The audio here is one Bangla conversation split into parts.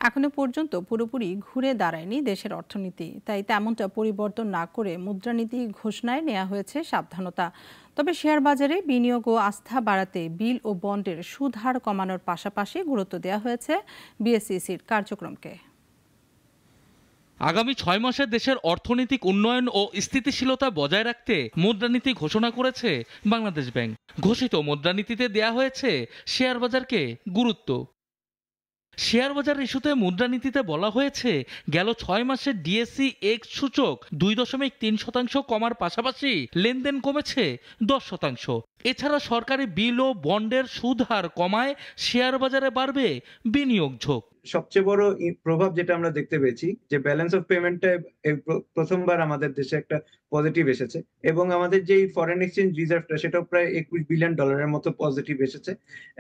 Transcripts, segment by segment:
এখনো পর্যন্ত পুরোপুরি ঘুরে দাঁড়ায়নি দেশের অর্থনীতি, তাই তেমনটা পরিবর্তন না করে মুদ্রানীতি ঘোষণায় নেওয়া হয়েছে সাবধানতা। তবে শেয়ার বাজারে বিনিয়োগ ও আস্থা বাড়াতে বিল ও বন্ডের সুদ হার কমানোর পাশাপাশি গুরুত্ব দেওয়া হয়েছে বিএসইসির কার্যক্রমকে। আগামী 6 মাসে দেশের অর্থনৈতিক উন্নয়ন ও স্থিতিশীলতা বজায় রাখতে মুদ্রানীতি ঘোষণা করেছে বাংলাদেশ ব্যাংক। ঘোষিত মুদ্রানীতিতে দেয়া হয়েছে শেয়ার বাজারকে গুরুত্ব। শেয়ার বাজার ইস্যুতে মুদ্রানীতিতে বলা হয়েছে, গেল 6 মাসে ডিএসই এক্স সূচক 2.3% কমার পাশাপাশি লেনদেন কমেছে 10%। এছাড়া সরকারি বিল ও বন্ডের সুদ হার কমায় শেয়ার বাজারে বাড়বে বিনিয়োগ ঝোঁক। সবচেয়ে বড় প্রভাব যেটা আমরা দেখতে পেয়েছি যে ব্যালেন্স অফ পেমেন্টে প্রথমবার আমাদের দেশে একটা পজিটিভ এসেছে এবং আমাদের যে ফরেন এক্সচেঞ্জ রিজার্ভটা সেটাও প্রায় $21 বিলিয়ন মতো পজিটিভ এসেছে।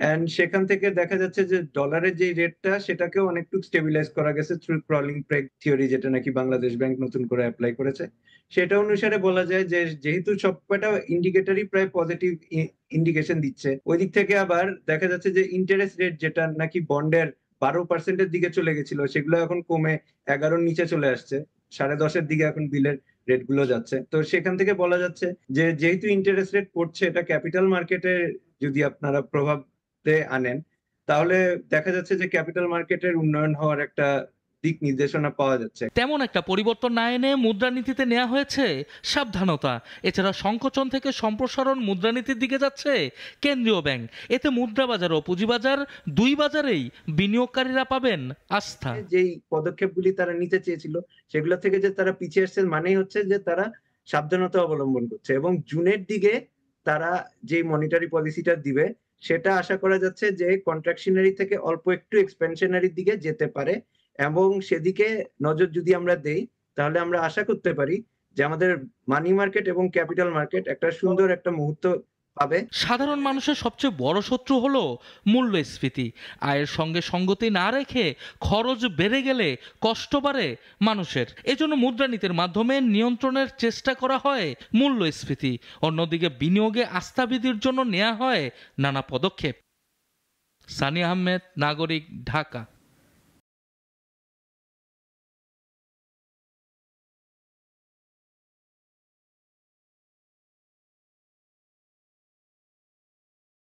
এন্ড সেখান থেকে দেখা যাচ্ছে যে ডলারের যে রেটটা সেটাকেও অনেকটু স্টেবিলাইজ করা গেছে থ্রু ক্রলিং প্রেগ থিওরি, যেটা নাকি বাংলাদেশ ব্যাংক নতুন করে অ্যাপ্লাই করেছে। সেটা অনুসারে বলা যায় যে যেহেতু সবকটা ইন্ডিকেটরই প্রায় পজিটিভ ইন্ডিকেশন দিচ্ছে, ওই দিক থেকে আবার দেখা যাচ্ছে যে ইন্টারেস্ট রেট যেটা নাকি বন্ডের 12% দিকে চলে গেছিল সেগুলো এখন কমে 11 নিচে চলে আসছে। 10.5 দিকে এখন বিলের রেট গুলো যাচ্ছে। তো সেখান থেকে বলা যাচ্ছে যে যেহেতু ইন্টারেস্ট রেট পড়ছে, এটা ক্যাপিটাল মার্কেটে যদি আপনারা প্রভাবে আনেন তাহলে দেখা যাচ্ছে যে ক্যাপিটাল মার্কেটের উন্নয়ন হওয়ার একটা দিক নির্দেশনা পাওয়া যাচ্ছে। তেমন একটা পরিবর্তন না এনে মুদ্রানীতিতে নেওয়া হয়েছে সাবধানতা। এছাড়া সংকোচন থেকে সম্প্রসারণ মুদ্রানীতির দিকে যাচ্ছে কেন্দ্রীয় ব্যাংক। এতে মুদ্রা বাজার ও পুঁজিবাজার দুই বাজারেই বিনিয়োগকারীরা পাবেন আস্থা। যেই পদক্ষেপগুলি তারা নিতে চেয়েছিল সেগুলো থেকে যে তারা পিছিয়ে আসছে মানেই হচ্ছে যে তারা সাবধানতা অবলম্বন করছে এবং জুনের দিকে তারা যে মনিটারি পলিসিটা দিবে সেটা আশা করা যাচ্ছে যে কন্ট্রাকশনারি থেকে অল্প একটু এক্সপেনশনারির দিকে যেতে পারে এবং সেদিকে নজর যদি আমরা দেই তাহলে আমরা আশা করতে পারি যে আমাদের মানি মার্কেট এবং ক্যাপিটাল মার্কেট একটা সুন্দর একটা মুহূর্ত পাবে। সাধারণ মানুষের সবচেয়ে বড় শত্রু হলো মূল্যস্ফীতি। আয়ের সঙ্গে সঙ্গতি না রেখে খরচ বেড়ে গেলে কষ্ট বাড়ে মানুষের। এজন্য মুদ্রানীতির মাধ্যমে নিয়ন্ত্রণের চেষ্টা করা হয় মূল্যস্ফীতি। অন্যদিকে বিনিয়োগে আস্থা বৃদ্ধির জন্য নেওয়া হয় নানা পদক্ষেপ। সানি আহমেদ, নাগরিক, ঢাকা।